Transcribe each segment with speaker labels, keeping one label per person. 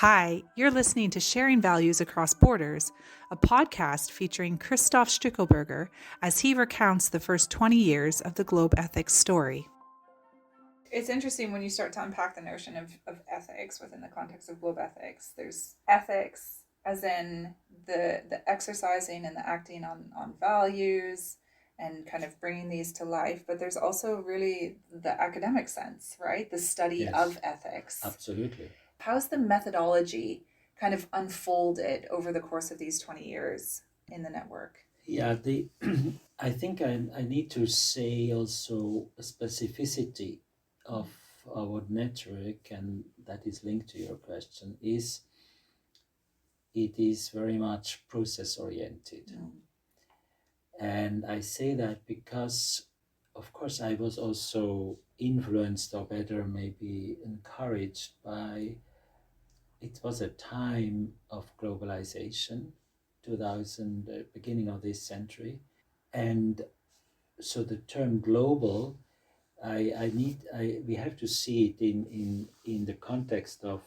Speaker 1: Hi, you're listening to Sharing Values Across Borders, a podcast featuring Christoph Stuckelberger as he recounts the first 20 years of the Globe Ethics story. It's interesting when you start to unpack the notion of ethics within the context of Globe Ethics. There's ethics as in the exercising and the acting on values and kind of bringing these to life, but there's also really the academic sense, right? The study of ethics.
Speaker 2: Absolutely.
Speaker 1: How's the methodology kind of unfolded over the course of these 20 years in the network?
Speaker 2: Yeah, I think I need to say also a specificity of our network, and that is linked to your question, is it is very much process oriented. And I say that because, of course, I was also influenced, or better maybe encouraged by, it was a time of globalization, 2000, beginning of this century. And so the term global, we have to see it in the context of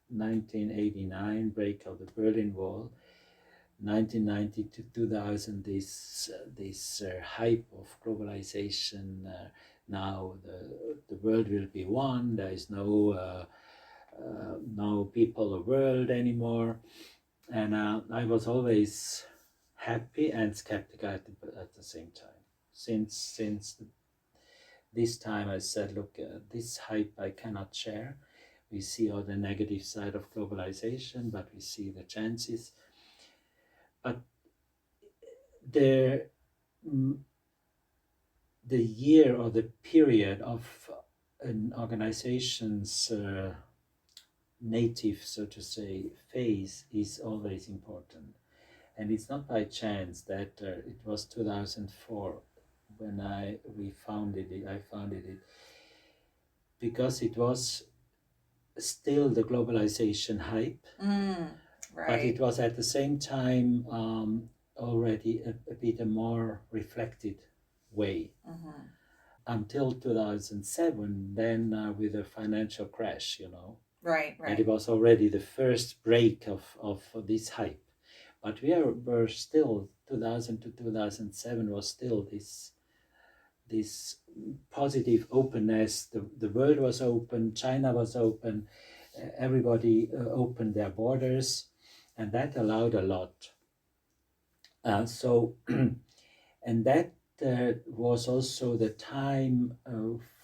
Speaker 2: 1989, break of the Berlin Wall, 1990 to 2000, this hype of globalization. Now the world will be one. There is no people or world anymore, and I was always happy and skeptical at the same time. Since this time, I said, look, this hype I cannot share. We see all the negative side of globalization, but we see the chances. But the year or the period of an organization's native, so to say, phase is always important. And it's not by chance that it was 2004 when I founded it, because it was still the globalization hype,
Speaker 1: Right.
Speaker 2: but it was at the same time already a bit a more reflected way. Until 2007, then with the financial crash,
Speaker 1: Right.
Speaker 2: And it was already the first break of this hype. But were still, 2000 to 2007 was still this positive openness. The world was open, China was open, everybody opened their borders, and that allowed a lot. And that was also the time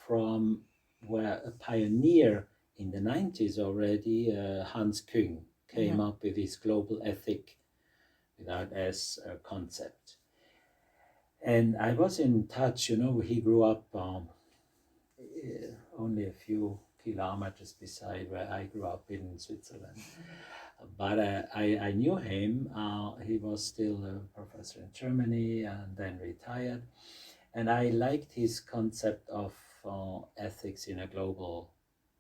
Speaker 2: from where a pioneer in the 90s already, Hans Küng, came up with his global ethic without S concept. And I was in touch, he grew up only a few kilometers beside where I grew up in Switzerland. But I knew him. He was still a professor in Germany and then retired. And I liked his concept of ethics in a global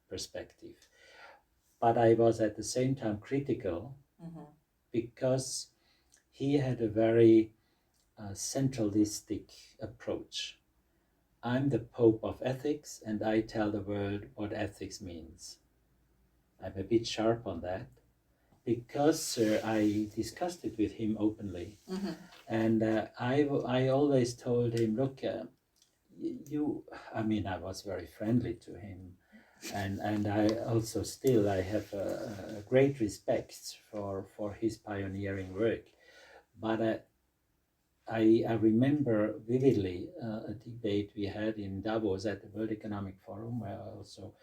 Speaker 2: perspective. But I was at the same time critical because he had a very centralistic approach. I'm the Pope of ethics, and I tell the world what ethics means. I'm a bit sharp on that because I discussed it with him openly. And I always told him, look, I was very friendly to him. And I also still, I have a great respect for his pioneering work. But I remember vividly a debate we had in Davos at the World Economic Forum, where I also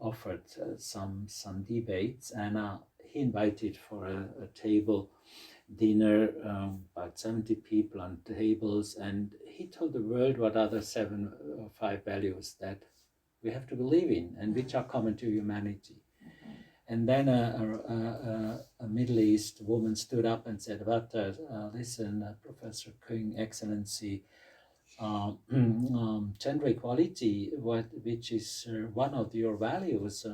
Speaker 2: offered some debates, and he invited for a table dinner, about 70 people on tables, and he told the world what are the 7 or 5 values that we have to believe in and which are common to humanity. And then a Middle East woman stood up and said, but listen, Professor Küng, Excellency, gender equality, which is one of your values,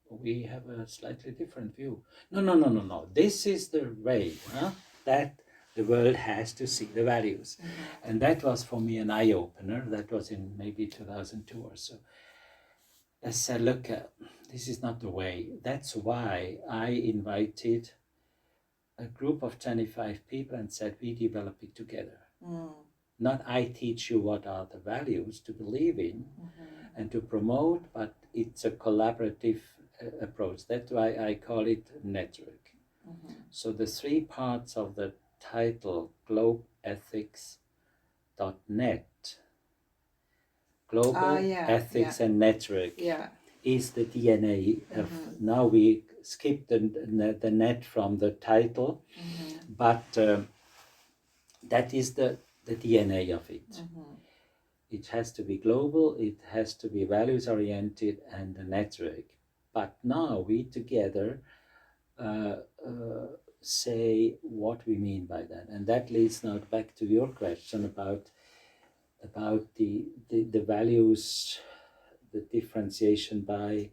Speaker 2: we have a slightly different view. No. This is the way that the world has to see the values. And that was for me an eye-opener. That was in maybe 2002 or so. I said, look, this is not the way. That's why I invited a group of 25 people and said, we develop it together. Not I teach you what are the values to believe in and to promote, but it's a collaborative approach. That's why I call it network. So the three parts of the title, globeethics.net, global ethics and network, is the DNA of, now we skip the net from the title, but that is the DNA of it. It has to be global, it has to be values oriented and a network. But now we together say what we mean by that. And that leads now back to your question about the values, the differentiation by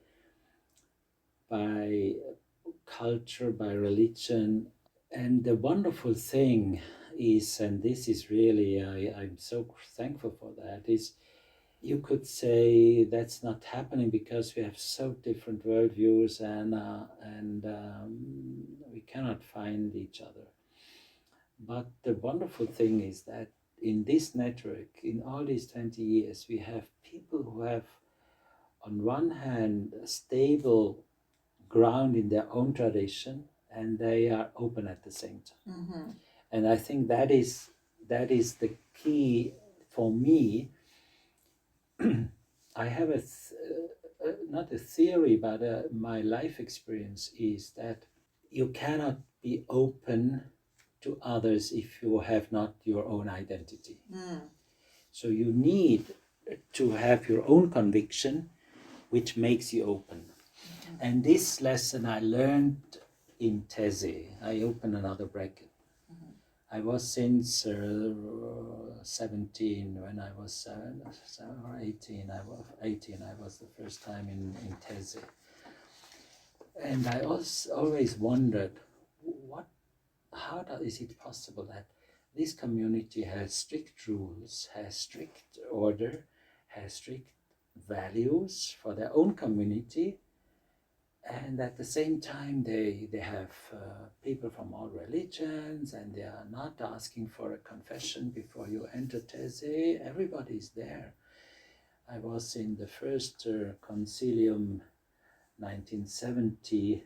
Speaker 2: culture, by religion. And the wonderful thing is, and this is really, I'm so thankful for that, is you could say that's not happening because we have so different worldviews and we cannot find each other. But the wonderful thing is that in this network, in all these 20 years, we have people who have, on one hand, a stable ground in their own tradition, and they are open at the same time. And I think that is the key for me. I have not a theory, but my life experience is that you cannot be open to others if you have not your own identity. So you need to have your own conviction, which makes you open. And this lesson I learned in Teze. I open another bracket. I was since 17, when I was 18, I was the first time in Teze. And I always wondered, how is it possible that this community has strict rules, has strict order, has strict values for their own community, and at the same time they have people from all religions, and they are not asking for a confession before you enter Teze. Everybody is there. I was in the first concilium 1970,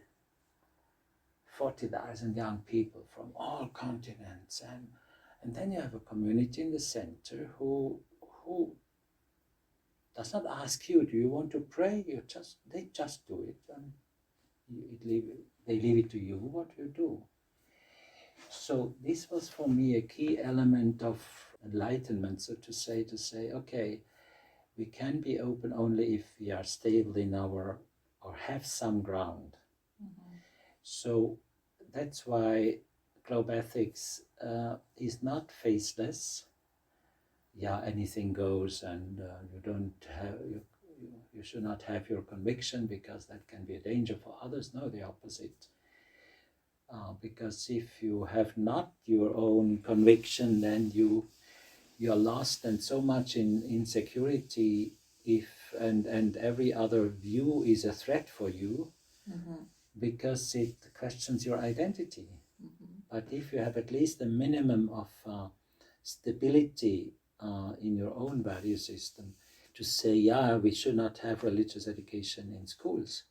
Speaker 2: 40,000 young people from all continents, and then you have a community in the center who does not ask you, do you want to pray? They just do it, and they leave it to you what you do. So this was for me a key element of enlightenment, so to say, okay, we can be open only if we are stable in or have some ground. So that's why Globe Ethics is not faceless. Yeah, anything goes, and you should not have your conviction, because that can be a danger for others. No, the opposite. Because if you have not your own conviction, then you're lost, and so much in insecurity, and every other view is a threat for you, because it questions your identity. But if you have at least a minimum of stability in your own value system, to say, yeah, we should not have religious education in schools.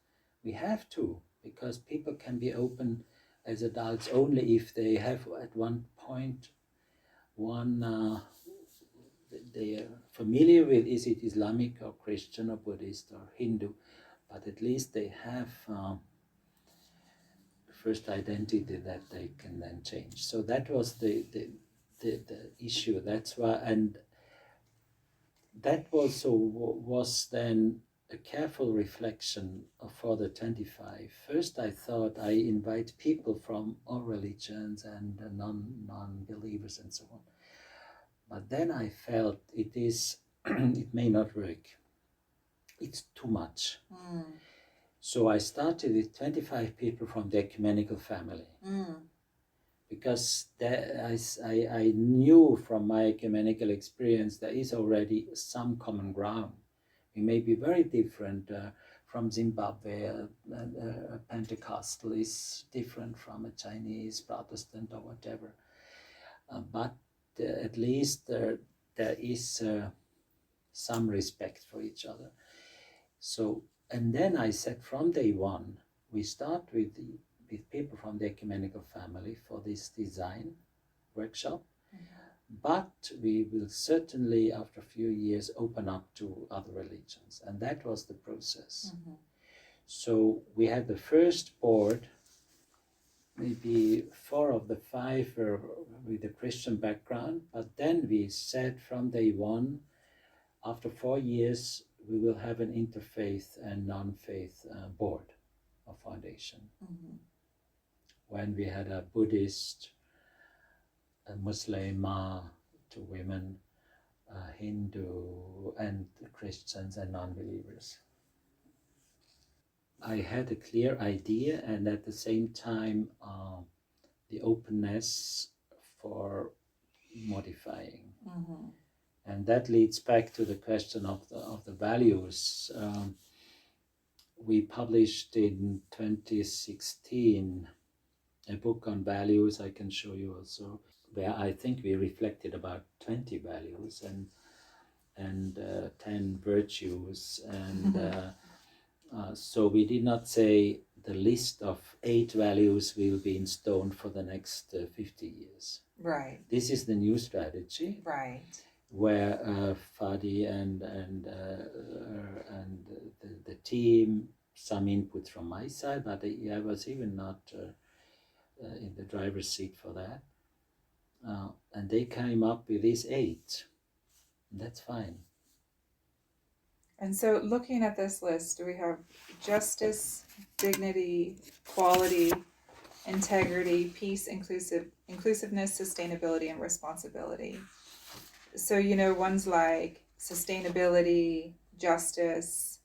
Speaker 2: We have to, because people can be open as adults only if they have at one point they are familiar with, is it Islamic or Christian or Buddhist or Hindu, but at least they have first identity that they can then change. So that was the issue. That's why, and that also was then a careful reflection for the 25. First, I thought I invite people from all religions and non-believers and so on. But then I felt it may not work. It's too much. So I started with 25 people from the ecumenical family. Because I knew from my ecumenical experience there is already some common ground We may be very different from Zimbabwe. A Pentecostal is different from a Chinese Protestant or whatever. But at least there is some respect for each other. So, and then I said from day one, we start with people from the ecumenical family for this design workshop, but we will certainly, after a few years, open up to other religions. And that was the process. So we had the first board, maybe 4 of the 5 were with a Christian background, but then we said from day one, after 4 years, we will have an interfaith and non-faith board of foundation. When we had a Buddhist, a Muslim, 2 women, Hindu, and Christians and non-believers. I had a clear idea, and at the same time the openness for modifying. And that leads back to the question of the values. We published in 2016 a book on values, I can show you also, where I think we reflected about 20 values and 10 virtues. And so we did not say the list of 8 values will be in stone for the next 50 years.
Speaker 1: Right.
Speaker 2: This is the new strategy.
Speaker 1: Right.
Speaker 2: Where Fadi and the team, some input from my side, but I was even not in the driver's seat for that. And they came up with these 8. And that's fine.
Speaker 1: And so looking at this list, we have justice, dignity, quality, integrity, peace, inclusiveness, sustainability, and responsibility. So, ones like sustainability, justice,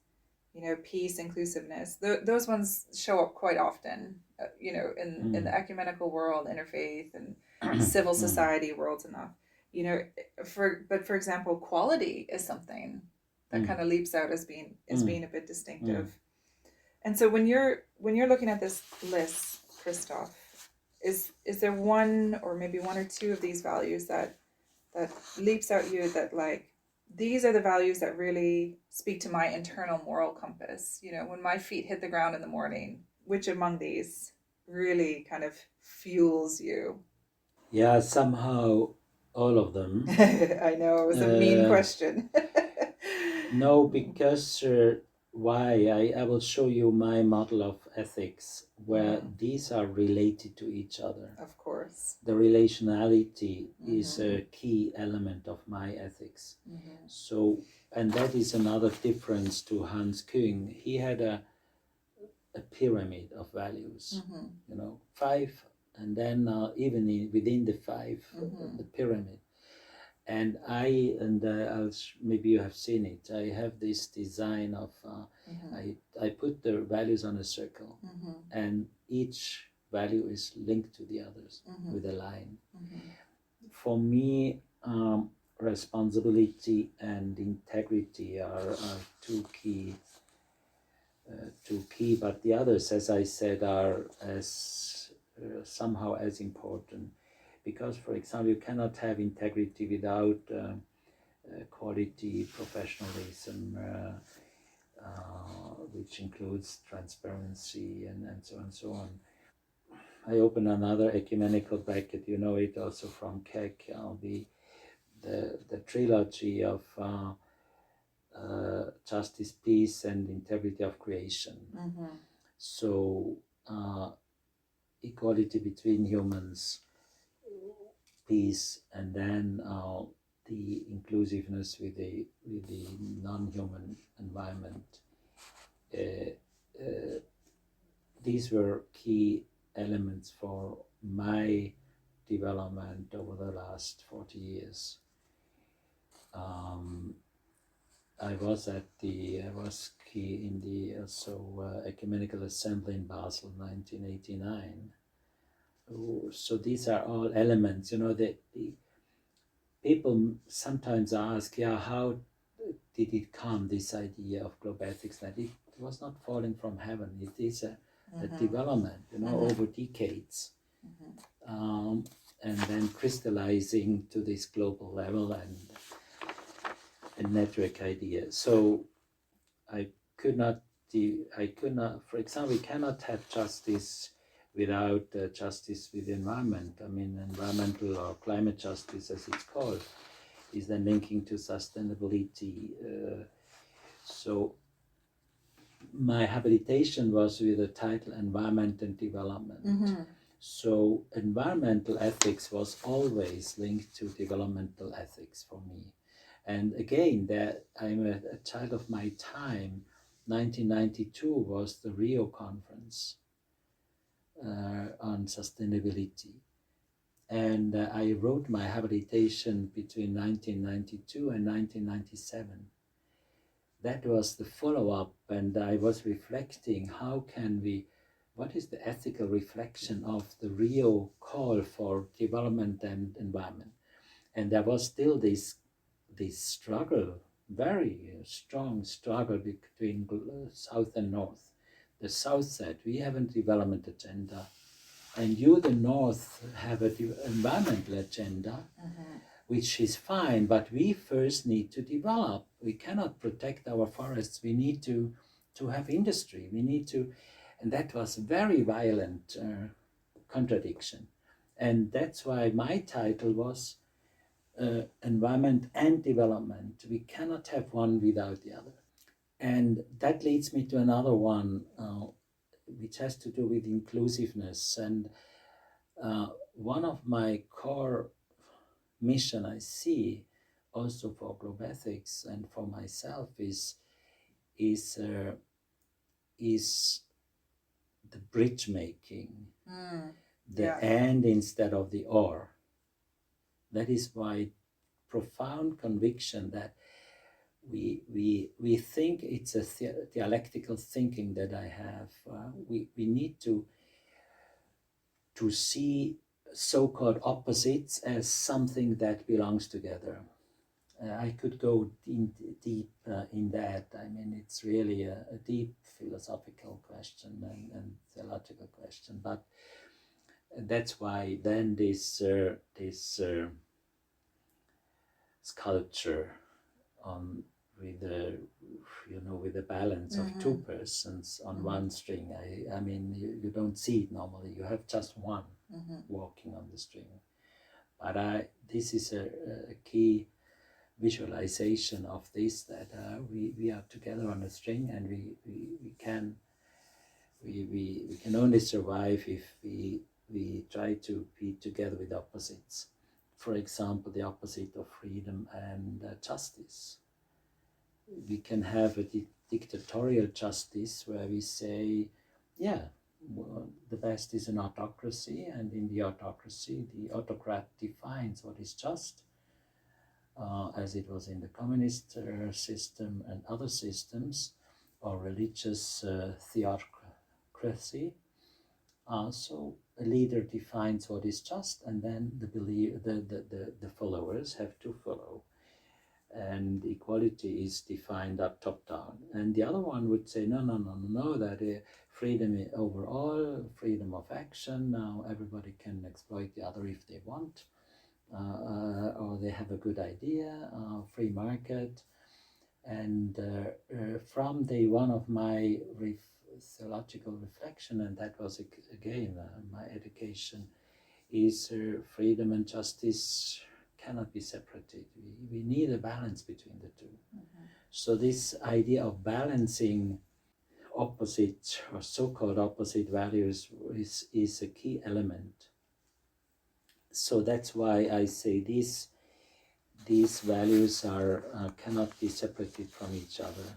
Speaker 1: peace, inclusiveness, those ones show up quite often, in the ecumenical world, interfaith, and civil society worlds enough. For example, quality is something that kind of leaps out as being a bit distinctive. And so when you're looking at this list, Christoph, is there one or maybe 1 or 2 of these values that leaps out you that like, these are the values that really speak to my internal moral compass? When my feet hit the ground in the morning, which among these really kind of fuels you?
Speaker 2: Yeah, somehow all of them.
Speaker 1: I know, it was a mean question.
Speaker 2: No, because why? I will show you my model of ethics where these are related to each other.
Speaker 1: Of course.
Speaker 2: The relationality is a key element of my ethics. So, and that is another difference to Hans Küng. He had a pyramid of values, 5, and then even within the 5, the pyramid. And maybe you have seen it. I have this design of I put the values on a circle, and each value is linked to the others with a line. For me, responsibility and integrity are 2 key. But the others, as I said, are as somehow as important. Because, for example, you cannot have integrity without quality, professionalism, which includes transparency and so on and so on. I open another ecumenical bracket, you know it also from Keck, the trilogy of justice, peace, and integrity of creation. So equality between humans, peace, and then the inclusiveness with the non-human environment. These were key elements for my development over the last 40 years. I was key in the Ecumenical Assembly in Basel, 1989. So these are all elements, the people sometimes ask, how did it come, this idea of global ethics, that it was not falling from heaven. It is a development, over decades, and then crystallizing to this global level and network idea. So I could not, for example, we cannot have justice without justice with the environment. I mean, environmental or climate justice, as it's called, is then linking to sustainability. So my habilitation was with the title Environment and Development. So environmental ethics was always linked to developmental ethics for me. And again, that I'm a child of my time. 1992 was the Rio conference on sustainability. And I wrote my habilitation between 1992 and 1997. That was the follow-up, and I was reflecting what is the ethical reflection of the Rio call for development and environment. And there was still this struggle, very strong struggle between South and North. The South said, we have a development agenda, and you, the North, have an environmental agenda, which is fine, but we first need to develop. We cannot protect our forests. We need to have industry. We need to, and that was very violent contradiction. And that's why my title was Environment and Development. We cannot have one without the other. And that leads me to another one, which has to do with inclusiveness. And one of my core mission I see also for global ethics and for myself is the bridge making, and instead of the or. That is my profound conviction that we think it's a dialectical thinking that I have. We need to see so-called opposites as something that belongs together. I could go deep in that. I mean, it's really a deep philosophical question and theological question. But that's why then this sculpture with the balance of two persons on one string. I mean, you don't see it normally. You have just one walking on the string. But this is a key visualization of this, that we are together on a string, and we can only survive if we try to be together with opposites. For example, the opposite of freedom and justice. We can have a dictatorial justice where we say, the best is an autocracy, and in the autocracy, the autocrat defines what is just, as it was in the communist system and other systems, or religious theocracy. So a leader defines what is just, and then the followers have to follow. And equality is defined up top down. And the other one would say, no, that freedom overall, freedom of action. Now everybody can exploit the other if they want, or they have a good idea, free market. And from one of my theological reflection, and that was again my education, is freedom and justice cannot be separated. We need a balance between the two. So this idea of balancing opposite or so-called opposite values is a key element. So that's why I say these values cannot be separated from each other.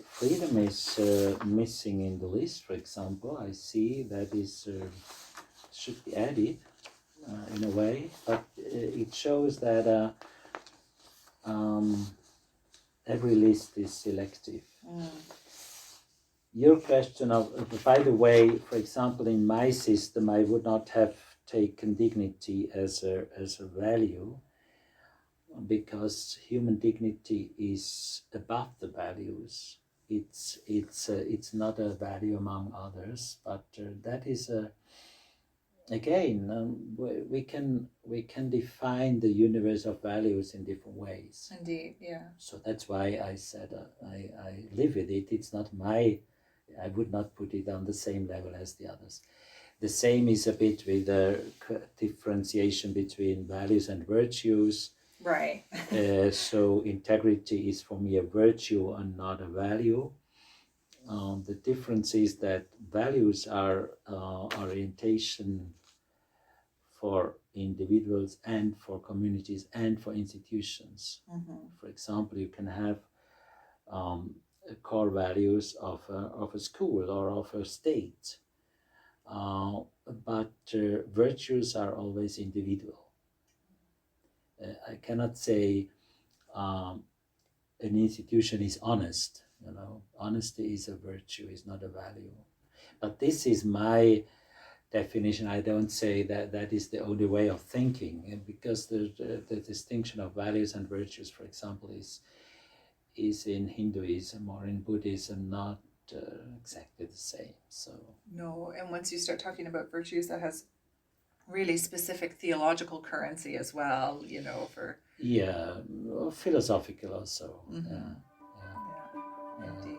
Speaker 2: Freedom is missing in the list, for example. I see that should be added in a way, but it shows that every list is selective. Your question by the way, for example, in my system, I would not have taken dignity as a value. because human dignity is above the values. It's not a value among others, but that is again, we can define the universe of values in different ways.
Speaker 1: Indeed, yeah.
Speaker 2: So that's why I said I live with it. It's not I would not put it on the same level as the others. The same is a bit with the differentiation between values and virtues.
Speaker 1: Right.
Speaker 2: So integrity is for me a virtue and not a value. The difference is that values are orientation for individuals and for communities and for institutions.
Speaker 1: Mm-hmm.
Speaker 2: For example, you can have core values of a school or of a state, but virtues are always individual. I cannot say an institution is honest. Honesty is a virtue, is not a value. But this is my definition. I don't say that that is the only way of thinking, and because the distinction of values and virtues, for example, is in Hinduism or in Buddhism not exactly the same. So
Speaker 1: no, and once you start talking about virtues, that has really specific theological currency as well, for
Speaker 2: philosophical also.
Speaker 1: Mm-hmm.
Speaker 2: Yeah.
Speaker 1: Indeed.